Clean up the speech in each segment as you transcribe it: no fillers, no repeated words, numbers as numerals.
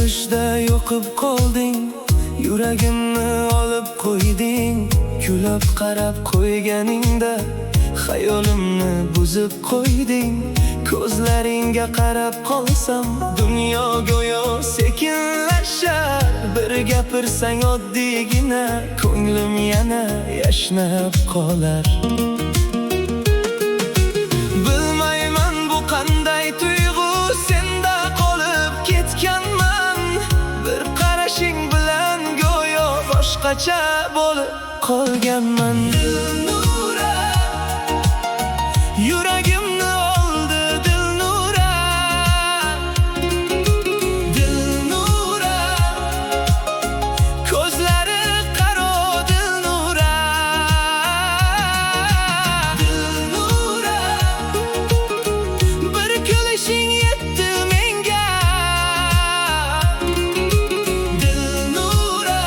qushda yo'qib qolding, yuragimni olib qo'yding. Kulib qarab qo'yganingda xayolimni buzib qo'yding. Ko'zlaringga qarab qolsam, dunyo go'yo sekinlashar. Bir gapirsang oddiygina, ko'nglim yana yashnab qolar. Bilmayman bu qanday tuyg'u, senda qolib ketganman. Bir qarashing bilan go'yo boshqacha bo'lib qolganman. Dilnura, yuragimni oldi Dilnura. Dilnura, ko'zlari qaro Dilnura. Dilnura, bir kulishing yetdi menga. Dilnura,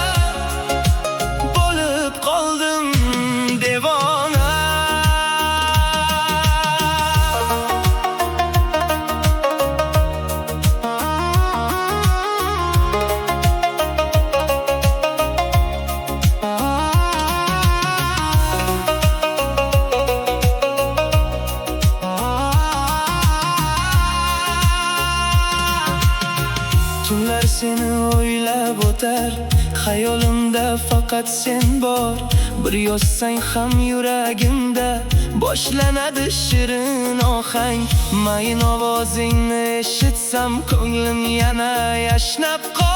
bo'lib qoldim devona. Tunlar seni o'ylab o'tar, xayolimda faqat sen bor. Bir yozsang ham yuragimda boshlanadi shirin ohang. Mayin ovozingni eshitsam, ko'nglim yana yashnab qoladi.